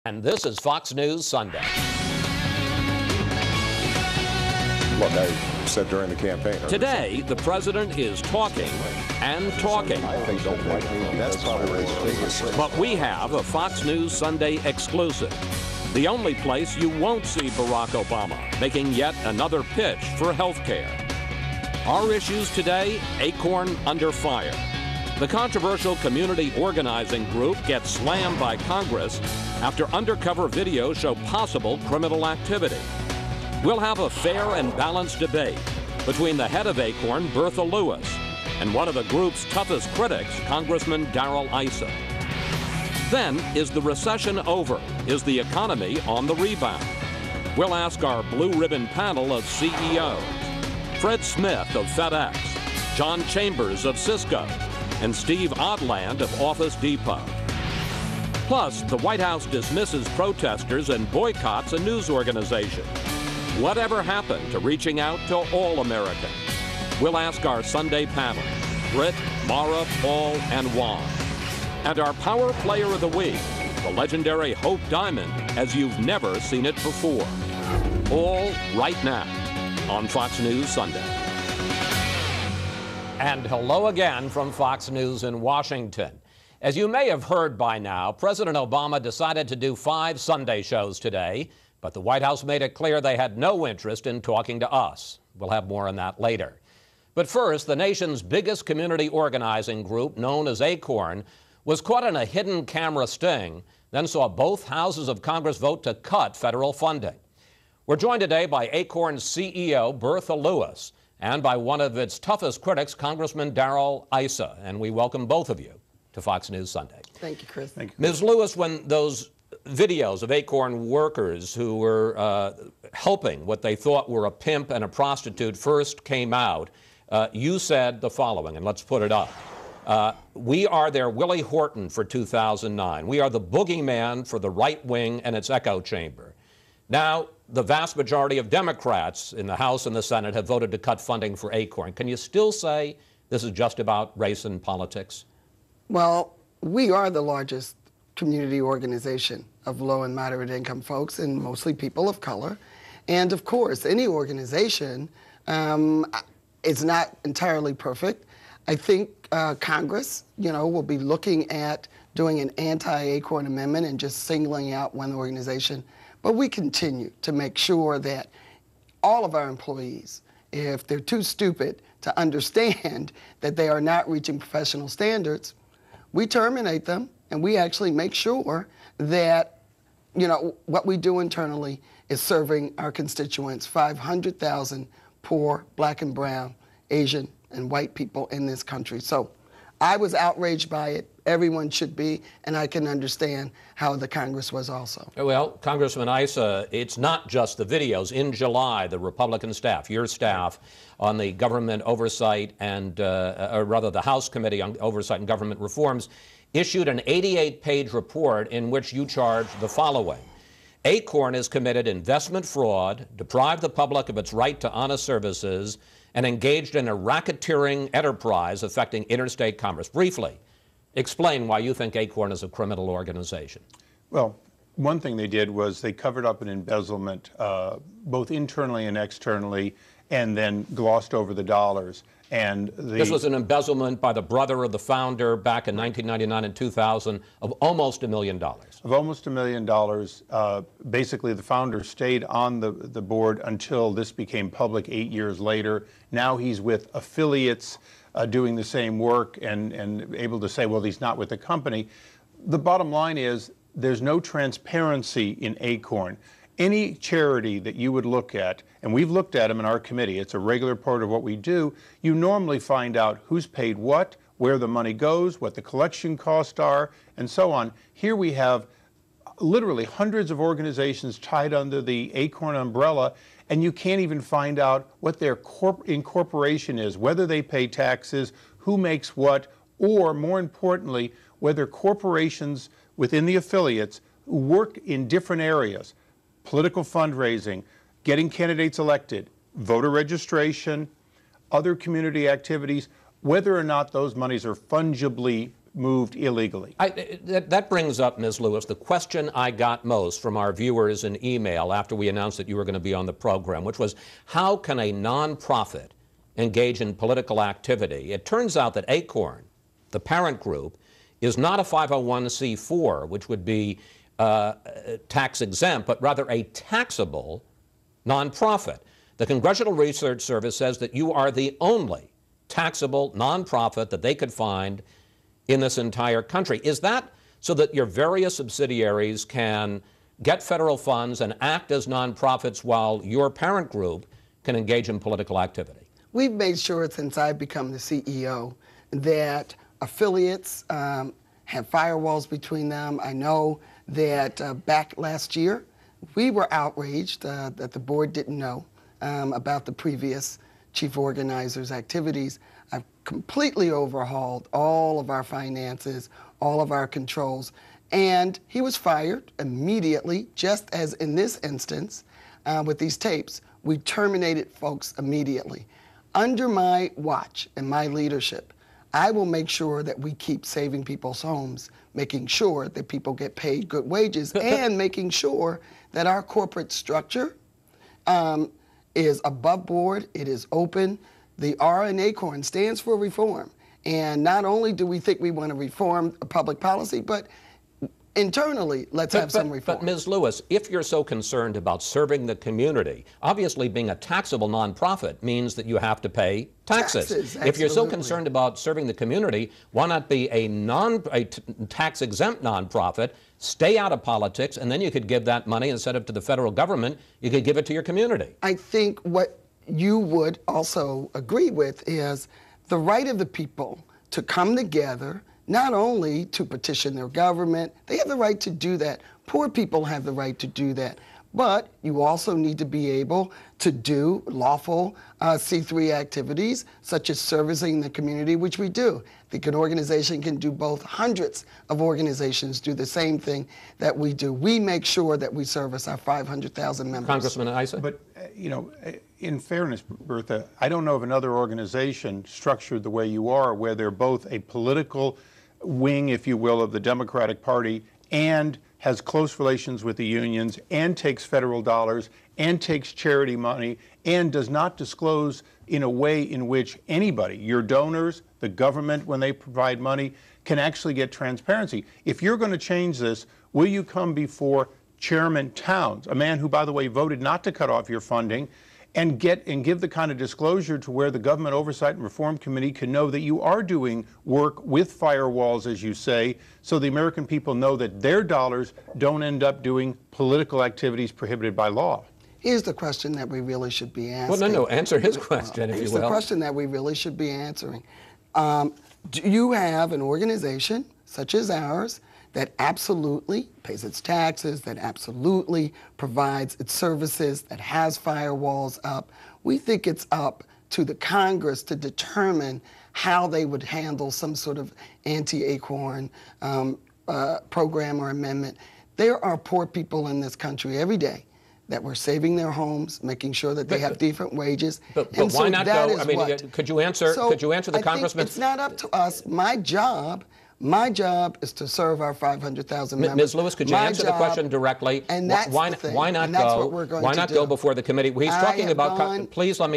And this is Fox News Sunday. Look, I said during the campaign. Today, the president is talking and talking. That's probably the biggest. But we have a Fox News Sunday exclusive. The only place you won't see Barack Obama making yet another pitch for health care. Our issues today, ACORN under fire. The controversial community organizing group gets slammed by Congress after undercover videos show possible criminal activity. We'll have a fair and balanced debate between the head of ACORN, Bertha Lewis, and one of the group's toughest critics, Congressman Issa. Then, is the recession over? Is the economy on the rebound? We'll ask our blue ribbon panel of CEOs, Fred Smith of FedEx, John Chambers of Cisco, and Steve Odland of Office Depot. Plus, the White House dismisses protesters and boycotts a news organization. Whatever happened to reaching out to all Americans? We'll ask our Sunday panel, Britt, Mara, Paul, and Juan. And our Power Player of the Week, the legendary Hope Diamond, as you've never seen it before. All right now on Fox News Sunday. And hello again from Fox News in Washington. As you may have heard by now, President Obama decided to do 5 Sunday shows today, but the White House made it clear they had no interest in talking to us. We'll have more on that later. But first, the nation's biggest community organizing group, known as ACORN, was caught in a hidden camera sting, then saw both houses of Congress vote to cut federal funding. We're joined today by ACORN's CEO, Bertha Lewis, and by one of its toughest critics, Congressman Issa. And we welcome both of you to Fox News Sunday. Thank you, Chris. Thank you. Ms. Lewis, when those videos of ACORN workers who were helping what they thought were a pimp and a prostitute first came out, you said the following, and let's put it up. We are their Willie Horton for 2009. We are the boogeyman for the right wing and its echo chamber. Now, the vast majority of Democrats in the House and the Senate have voted to cut funding for ACORN. Can you still say this is just about race and politics? Well, we are the largest community organization of low and moderate income folks, and mostly people of color. And of course, any organization is not entirely perfect. I think Congress, will be looking at doing an anti-ACORN amendment and just singling out one organization. But we continue to make sure that all of our employees, if they're too stupid to understand that they are not reaching professional standards, we terminate them, and we actually make sure that, what we do internally is serving our constituents, 500,000 poor black and brown, Asian and white people in this country. So I was outraged by it. Everyone should be, and I can understand how the Congress was also. Well, Congressman Issa, it's not just the videos. In July, the Republican staff, your staff, on the government oversight and, or rather the House Committee on Oversight and Government Reforms, issued an 88-page report in which you charged the following. ACORN has committed investment fraud, deprived the public of its right to honest services, and engaged in a racketeering enterprise affecting interstate commerce. Briefly, explain why you think ACORN is a criminal organization. Well, one thing they did was they covered up an embezzlement, both internally and externally, and then glossed over the dollars. And this was an embezzlement by the brother of the founder back in 1999 and 2000 of almost $1 million. Of almost $1 million. Basically, the founder stayed on the board until this became public 8 years later. Now he's with affiliates doing the same work and able to say, well, he's not with the company. The bottom line is there's no transparency in ACORN. Any charity that you would look at, and we've looked at them in our committee, it's a regular part of what we do, you normally find out who's paid what, where the money goes, what the collection costs are, and so on. Here we have literally hundreds of organizations tied under the ACORN umbrella, and you can't even find out what their incorporation is, whether they pay taxes, who makes what, or more importantly, whether corporations within the affiliates work in different areas. Political fundraising, getting candidates elected, voter registration, other community activities, whether or not those monies are fungibly moved illegally. That brings up, Ms. Lewis, the question I got most from our viewers in email after we announced that you were going to be on the program, which was, how can a nonprofit engage in political activity? It turns out that ACORN, the parent group, is not a 501c4, which would be tax exempt, but rather a taxable nonprofit. The Congressional Research Service says that you are the only taxable nonprofit that they could find in this entire country. Is that so that your various subsidiaries can get federal funds and act as nonprofits while your parent group can engage in political activity? We've made sure since I've become the CEO that affiliates have firewalls between them. I know that back last year, we were outraged that the board didn't know about the previous chief organizer's activities. I've completely overhauled all of our finances, all of our controls, and he was fired immediately, just as in this instance with these tapes. We terminated folks immediately. Under my watch and my leadership, I will make sure that we keep saving people's homes, making sure that people get paid good wages, and making sure that our corporate structure is above board, it is open. The R in ACORN stands for reform. And not only do we think we want to reform public policy, but internally, let's have some reform. But Ms. Lewis, if you're so concerned about serving the community, obviously being a taxable nonprofit means that you have to pay taxes. If you're so concerned about serving the community, why not be a tax-exempt nonprofit, stay out of politics, and then you could give that money, instead of to the federal government, you could give it to your community? I think what you would also agree with is the right of the people to come together, not only to petition their government, they have the right to do that. Poor people have the right to do that. But you also need to be able to do lawful C3 activities, such as servicing the community, which we do. I think an organization can do both. Hundreds of organizations do the same thing that we do. We make sure that we service our 500,000 members. Congressman Issa? But, you know, in fairness, Bertha, I don't know of another organization structured the way you are, where they're both a political wing, if you will, of the Democratic Party, and has close relations with the unions, and takes federal dollars, and takes charity money, and does not disclose in a way in which anybody, your donors, the government, when they provide money, can actually get transparency. If you're going to change this, will you come before Chairman Towns, a man who, by the way, voted not to cut off your funding, and give the kind of disclosure to where the Government Oversight and Reform Committee can know that you are doing work with firewalls, as you say, so the American people know that their dollars don't end up doing political activities prohibited by law? Here's the question that we really should be asking. Well, no, answer his question, if you will. Here's the question that we really should be answering. Do you have an organization, such as ours, that absolutely pays its taxes, that absolutely provides its services, that has firewalls up? We think it's up to the Congress to determine how they would handle some sort of anti-ACORN program or amendment. There are poor people in this country every day that we're saving their homes, making sure that they have decent wages. But why not go? I mean, could you answer the congressman? It's not up to us. My job is to serve our 500,000 members. Ms. Lewis, could you answer the question directly? And that's why the thing. Why not and that's go? what we're going Why to not do. go before the committee? He's talking about. Please let me.